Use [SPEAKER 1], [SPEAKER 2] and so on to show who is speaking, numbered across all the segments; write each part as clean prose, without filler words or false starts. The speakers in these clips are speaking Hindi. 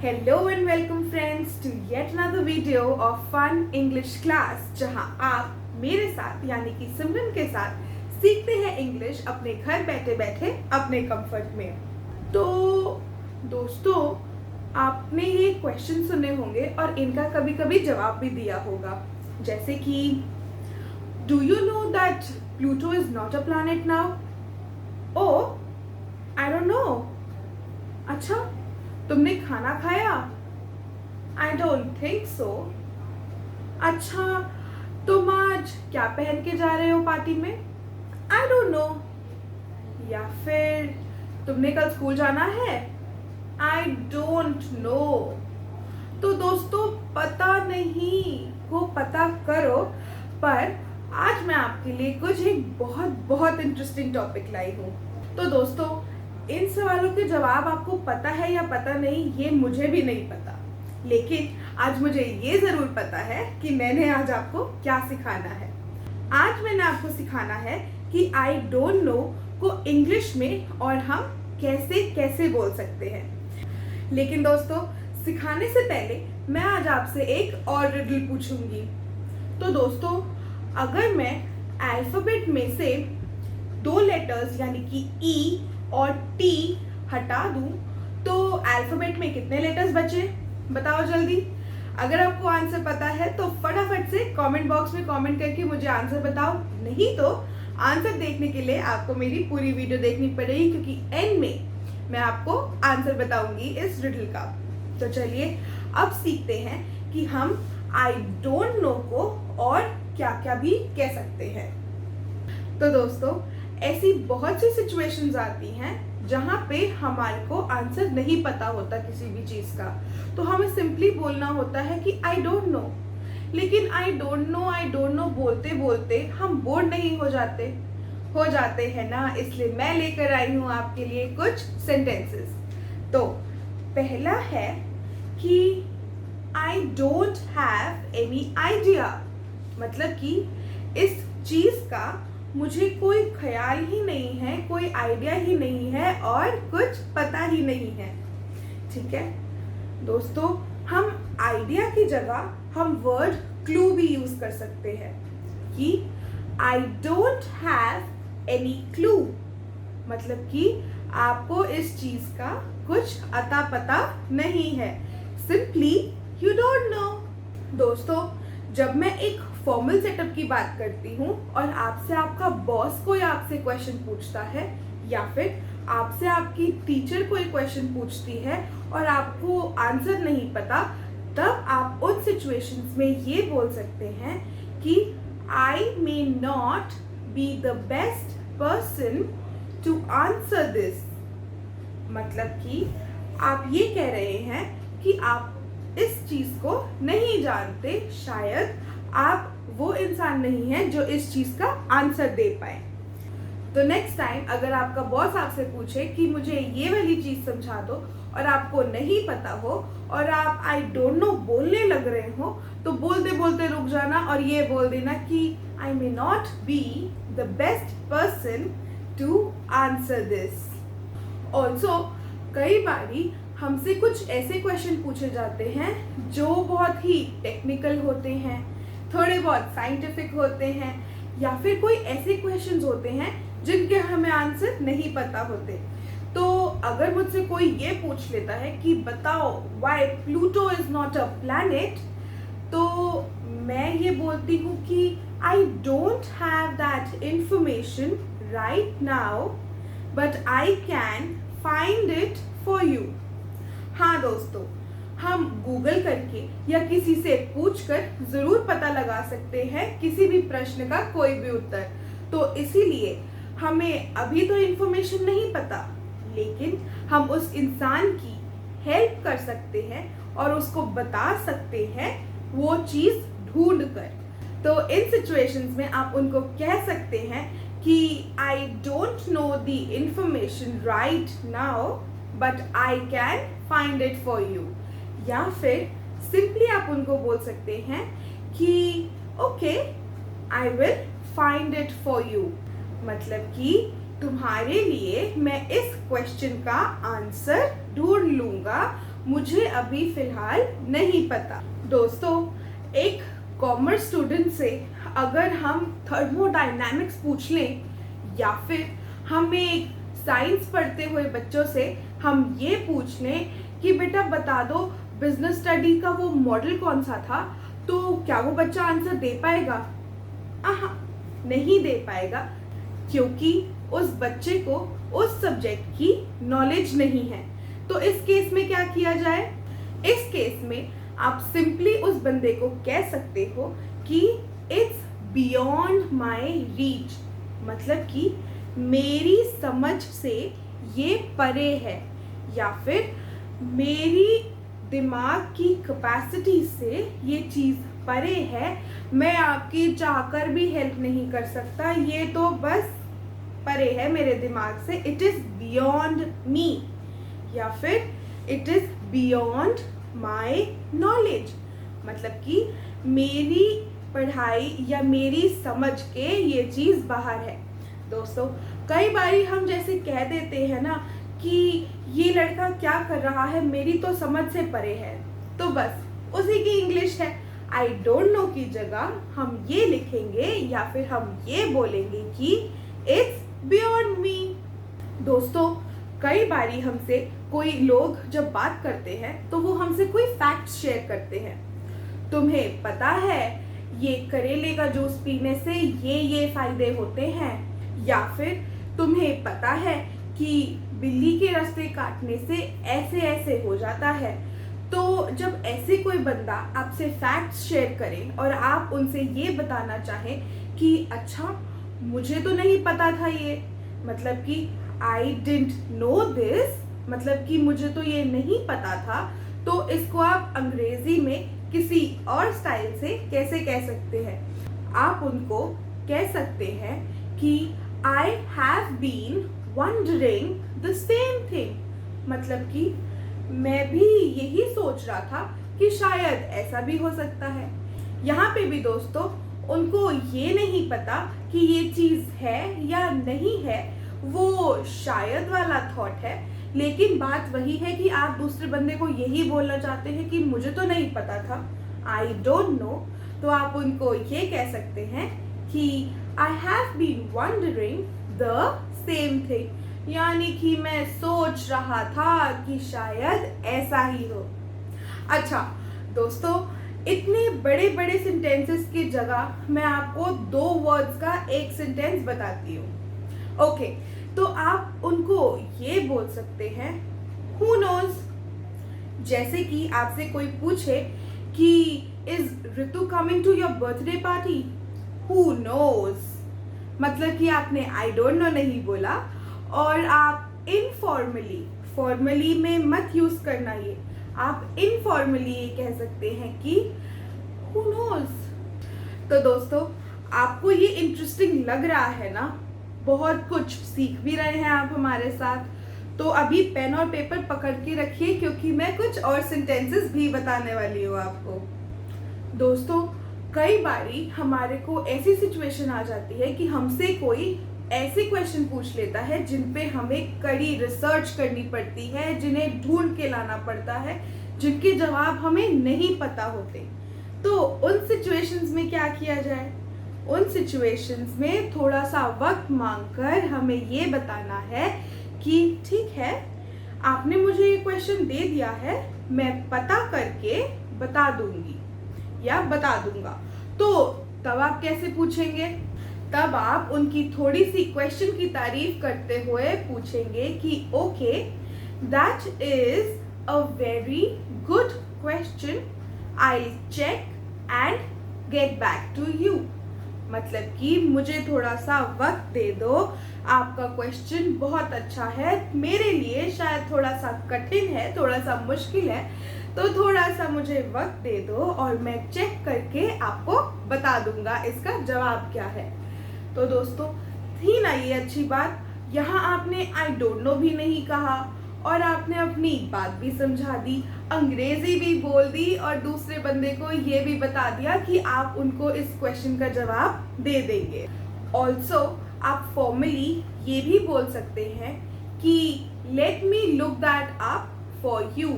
[SPEAKER 1] Hello and welcome friends to yet another video of Fun English Class जहां आप मेरे साथ यानी कि सिमरन के साथ सीखते हैं इंग्लिश अपने घर बैठे बैठे अपने कंफर्ट में। तो दोस्तों, आपने ये क्वेश्चन सुने होंगे और इनका कभी कभी जवाब भी दिया होगा, जैसे कि do you know that Pluto is not a planet now? Oh I don't know. अच्छा, तुमने खाना खाया? I don't think so. अच्छा, तुम आज क्या पहन के जा रहे हो पार्टी में? आई डोंट नो। या फिर तुमने कल स्कूल जाना है? आई डोंट नो। तो दोस्तों, पता नहीं वो पता करो, पर आज मैं आपके लिए कुछ एक बहुत बहुत इंटरेस्टिंग टॉपिक लाई हूँ। तो दोस्तों, इन सवालों के जवाब आपको पता है या पता नहीं, ये मुझे भी नहीं पता, लेकिन आज मुझे ये जरूर पता है कि मैंने आज आपको क्या सिखाना है। आज मैंने आपको सिखाना है कि आई डोंट नो को इंग्लिश में और हम कैसे कैसे बोल सकते हैं। लेकिन दोस्तों, सिखाने से पहले मैं आज आपसे एक और रिडल पूछूंगी। तो दोस्तों, अगर मैं अल्फाबेट में से दो लेटर्स यानी कि ई और टी हटा दूं तो अल्फाबेट में कितने लेटर्स बचे? बताओ जल्दी। अगर आपको आंसर पता है तो फटाफट से कमेंट बॉक्स में कमेंट करके मुझे आंसर बताओ, नहीं तो आंसर देखने के लिए आपको मेरी पूरी वीडियो देखनी पड़ेगी, क्योंकि एंड में मैं आपको आंसर बताऊंगी इस रिडल का। तो चलिए अब सीखते हैं कि हम आई डोंट नो को और क्या क्या भी कह सकते हैं। तो दोस्तों, ऐसी बहुत सी सिचुएशंस आती हैं जहाँ पे हमारे को आंसर नहीं पता होता किसी भी चीज का, तो हमें सिंपली बोलना होता है कि आई डोंट नो। लेकिन आई डोंट नो बोलते बोलते हम बोर नहीं हो जाते हैं ना, इसलिए मैं लेकर आई हूँ आपके लिए कुछ सेंटेंसेस। तो पहला है कि I don't have any idea, मतलब कि इस चीज का मुझे कोई ख्याल ही नहीं है, कोई आइडिया ही नहीं है और कुछ पता ही नहीं है। ठीक है दोस्तों, हम आइडिया की जगह हम वर्ड क्लू भी यूज कर सकते हैं कि I don't have any clue, मतलब कि आपको इस चीज का कुछ अता पता नहीं है, सिंपली यू डोंट नो। दोस्तों, जब मैं एक फॉर्मल सेटअप की बात करती हूँ और आपसे आपका बॉस कोई आपसे क्वेश्चन पूछता है, या फिर आपसे आपकी टीचर कोई क्वेश्चन पूछती है और आपको आंसर नहीं पता, तब आप उन सिचुएशंस में ये बोल सकते हैं कि I may not be the best person to answer this, मतलब कि आप ये कह रहे हैं कि आप इस चीज को नहीं जानते, शायद आप वो इंसान नहीं है जो इस चीज का आंसर दे पाए। तो नेक्स्ट टाइम अगर आपका बॉस आपसे पूछे कि मुझे ये वाली चीज समझा दो और आपको नहीं पता हो और आप आई डोंट नो बोलने लग रहे हो, तो बोलते बोलते रुक जाना और ये बोल देना कि I may not be the best person to answer this. Also कई बारी हमसे कुछ ऐसे क्वेश्चन पूछे जाते हैं जो बहुत ही टेक्निकल होते हैं, थोड़े बहुत साइंटिफिक होते हैं, या फिर कोई ऐसे क्वेश्चंस होते हैं जिनके हमें आंसर नहीं पता होते। तो अगर मुझसे कोई ये पूछ लेता है कि बताओ why Pluto is not a planet, तो मैं ये बोलती हूँ कि I don't have that information right now, but I can find it for you. हाँ दोस्तों, हम गूगल करके या किसी से पूछकर जरूर पता लगा सकते हैं किसी भी प्रश्न का कोई भी उत्तर। तो इसीलिए हमें अभी तो इंफॉर्मेशन नहीं पता, लेकिन हम उस इंसान की हेल्प कर सकते हैं और उसको बता सकते हैं वो चीज ढूंढ कर। तो इन सिचुएशंस में आप उनको कह सकते हैं कि आई don't know the information right now, but I can find it for you. या फिर सिंपली आप उनको बोल सकते हैं कि okay I will find it for you, मतलब कि तुम्हारे लिए मैं इस क्वेश्चन का आंसर ढूंढ लूंगा मुझे अभी फिलहाल नहीं पता। दोस्तों, एक कॉमर्स स्टूडेंट से अगर हम थर्मोडायनामिक्स पूछ लें या फिर हमें एक साइंस पढ़ते हुए बच्चों से हम ये पूछ लें कि बेटा बता दो बिजनेस स्टडी का वो मॉडल कौन सा था, तो क्या वो बच्चा आंसर दे पाएगा? नहीं दे पाएगा, क्योंकि उस बच्चे को उस सब्जेक्ट की नॉलेज नहीं है। तो इस केस में क्या किया जाए? इस केस में आप सिंपली उस बंदे को कह सकते हो कि इट्स बियॉन्ड माई रीच, मतलब कि मेरी समझ से ये परे है, या फिर मेरी दिमाग की कैपेसिटी से ये चीज़ परे है, मैं आपकी चाहकर भी हेल्प नहीं कर सकता, ये तो बस परे है मेरे दिमाग से, इट इज़ बियॉन्ड मी, या फिर it is beyond my knowledge, मतलब कि मेरी पढ़ाई या मेरी समझ के ये चीज़ बाहर है। दोस्तों, कई बारी हम जैसे कह देते हैं ना कि ये लड़का क्या कर रहा है, मेरी तो समझ से परे है, तो बस उसी की इंग्लिश है। आई डोंट नो की जगह हम ये लिखेंगे या फिर हम ये बोलेंगे कि इट्स बियॉन्ड मी। दोस्तों, कई बारी हमसे कोई लोग जब बात करते हैं तो वो हमसे कोई फैक्ट्स शेयर करते हैं। तुम्हें पता है ये करेले का जूस पीने से ये फायदे होते हैं, या फिर तुम्हें पता है कि बिल्ली के रास्ते काटने से ऐसे ऐसे हो जाता है। तो जब ऐसे कोई बंदा आपसे फैक्ट्स शेयर करे और आप उनसे ये बताना चाहें कि अच्छा मुझे तो नहीं पता था ये, मतलब कि आई डिडंट नो दिस, मतलब कि मुझे तो ये नहीं पता था, तो इसको आप अंग्रेजी में किसी और स्टाइल से कैसे कह सकते हैं? आप उनको कह सकते हैं कि I have been wondering the same thing, मतलब कि मैं भी यही सोच रहा था कि शायद ऐसा भी हो सकता है। यहाँ पे भी दोस्तों उनको ये नहीं पता कि ये चीज़ है या नहीं है, वो शायद वाला थॉट है, लेकिन बात वही है कि आप दूसरे बंदे को यही बोलना चाहते हैं कि मुझे तो नहीं पता था, आई डोंट नो। तो आप उनको ये कह सकते हैं कि I have been wondering the same thing, यानी कि मैं सोच रहा था कि शायद ऐसा ही हो। अच्छा दोस्तों, इतने बड़े बड़े सेंटेंसेस की जगह मैं आपको 2 वर्ड्स का एक सेंटेंस बताती हूँ। ओके, तो आप उनको ये बोल सकते हैं हु नोज। जैसे कि आपसे कोई पूछे कि is Ritu coming to your birthday party, who knows, मतलब कि आपने आई डोंट नो नहीं बोला, और आप इनफॉर्मली, फॉर्मली में मत यूज करना ये, आप इनफॉर्मली ये कह सकते हैं कि हु नोज। तो दोस्तों, आपको ये इंटरेस्टिंग लग रहा है ना? बहुत कुछ सीख भी रहे हैं आप हमारे साथ, तो अभी पेन और पेपर पकड़ के रखिए क्योंकि मैं कुछ और सेंटेंसेस भी बताने वाली हूँ आपको। दोस्तों, कई बारी हमारे को ऐसी सिचुएशन आ जाती है कि हमसे कोई ऐसे क्वेश्चन पूछ लेता है जिन पे हमें कड़ी रिसर्च करनी पड़ती है, जिन्हें ढूंढ के लाना पड़ता है, जिनके जवाब हमें नहीं पता होते। तो उन सिचुएशंस में क्या किया जाए? उन सिचुएशंस में थोड़ा सा वक्त मांगकर हमें ये बताना है कि ठीक है, आपने मुझे ये क्वेश्चन दे दिया है, मैं पता करके बता दूंगी या बता दूंगा। तो तब आप कैसे पूछेंगे? तब आप उनकी थोड़ी सी क्वेश्चन की तारीफ करते हुए पूछेंगे कि okay, that is a very good question, I check and get back to you, मतलब कि मुझे थोड़ा सा वक्त दे दो, आपका क्वेश्चन बहुत अच्छा है, मेरे लिए शायद थोड़ा सा कठिन है, थोड़ा सा मुश्किल है, तो थोड़ा सा मुझे वक्त दे दो और मैं चेक करके आपको बता दूंगा इसका जवाब क्या है। तो दोस्तों, थी ना ये अच्छी बात? यहाँ आपने आई डोंट नो भी नहीं कहा और आपने अपनी बात भी समझा दी, अंग्रेजी भी बोल दी और दूसरे बंदे को ये भी बता दिया कि आप उनको इस क्वेश्चन का जवाब दे देंगे। ऑल्सो आप फॉर्मली ये भी बोल सकते हैं कि let me look that up for you,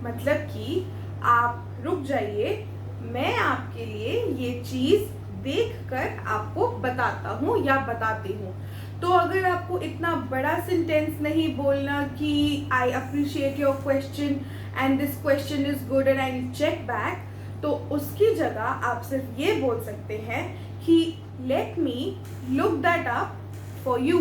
[SPEAKER 1] मतलब कि आप रुक जाइए, मैं आपके लिए ये चीज़ देखकर आपको बताता हूँ या बताती हूँ। तो अगर आपको इतना बड़ा सेंटेंस नहीं बोलना कि I appreciate your question and this question is good and I check back, तो उसकी जगह आप सिर्फ ये बोल सकते हैं कि let me look that up for you.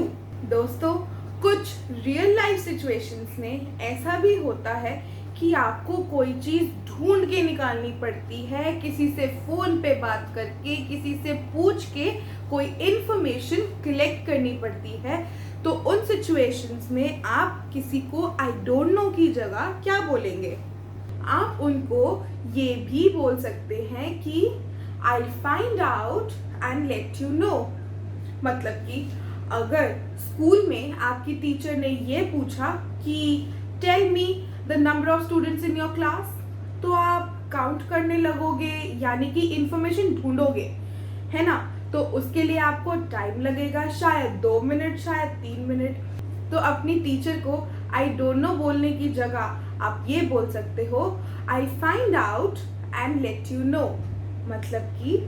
[SPEAKER 1] दोस्तों, कुछ रियल लाइफ सिचुएशंस में ऐसा भी होता है कि आपको कोई चीज़ ढूंढ के निकालनी पड़ती है, किसी से फ़ोन पे बात करके, किसी से पूछ के कोई इन्फॉर्मेशन कलेक्ट करनी पड़ती है। तो उन सिचुएशंस में आप किसी को आई डोंट नो की जगह क्या बोलेंगे? आप उनको ये भी बोल सकते हैं कि I find out and let you know. मतलब कि अगर स्कूल में आपकी टीचर ने ये पूछा कि tell me the number of students in your class, तो आप काउंट करने लगोगे, यानी कि इंफॉर्मेशन ढूंढोगे, है ना? तो उसके लिए आपको टाइम लगेगा, शायद 2 मिनट, शायद 3 मिनट। तो अपनी टीचर को आई डोंट नो बोलने की जगह आप ये बोल सकते हो, I find out and let you know. मतलब कि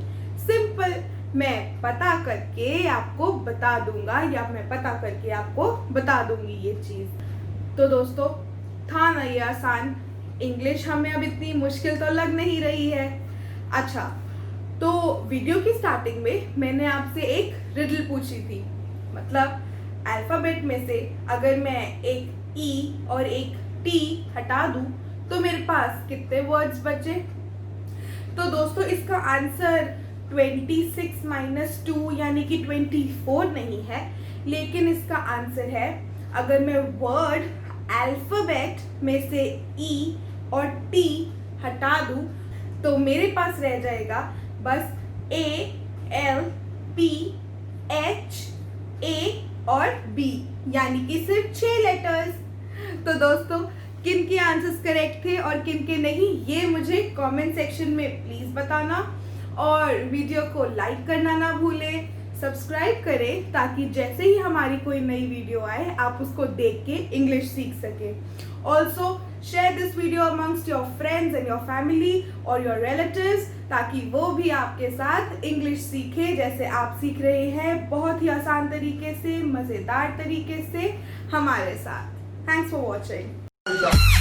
[SPEAKER 1] सिंपल, मैं पता करके आपको बता दूंगा या मैं पता करके आपको बता दूंगी ये चीज़। तो दोस्तों, था ना ये आसान? इंग्लिश हमें अब इतनी मुश्किल तो लग नहीं रही है। अच्छा, तो वीडियो की स्टार्टिंग में मैंने आपसे एक रिडल पूछी थी। मतलब अल्फ़ाबेट में से अगर मैं एक ई और एक टी हटा दूं तो मेरे पास कितने वर्ड्स बचे? तो दोस्तों, इसका आंसर 26 माइनस 2 यानी कि 24 नहीं है, लेकिन इसका आंसर है, अगर मैं वर्ड अल्फ़ाबेट में से ई और टी हटा दूं तो मेरे पास रह जाएगा बस ए, एल, पी, एच, ए और बी, यानी कि सिर्फ 6 लेटर्स। तो दोस्तों, किन के आंसर्स करेक्ट थे और किन के नहीं, ये मुझे कमेंट सेक्शन में प्लीज़ बताना। और वीडियो को लाइक करना ना भूलें, सब्सक्राइब करें ताकि जैसे ही हमारी कोई नई वीडियो आए आप उसको देख के इंग्लिश सीख सकें। Also share this video amongst your friends and your family और योर रिलेटिव्स, ताकि वो भी आपके साथ इंग्लिश सीखें जैसे आप सीख रहे हैं, बहुत ही आसान तरीके से, मज़ेदार तरीके से हमारे साथ। Thanks for watching.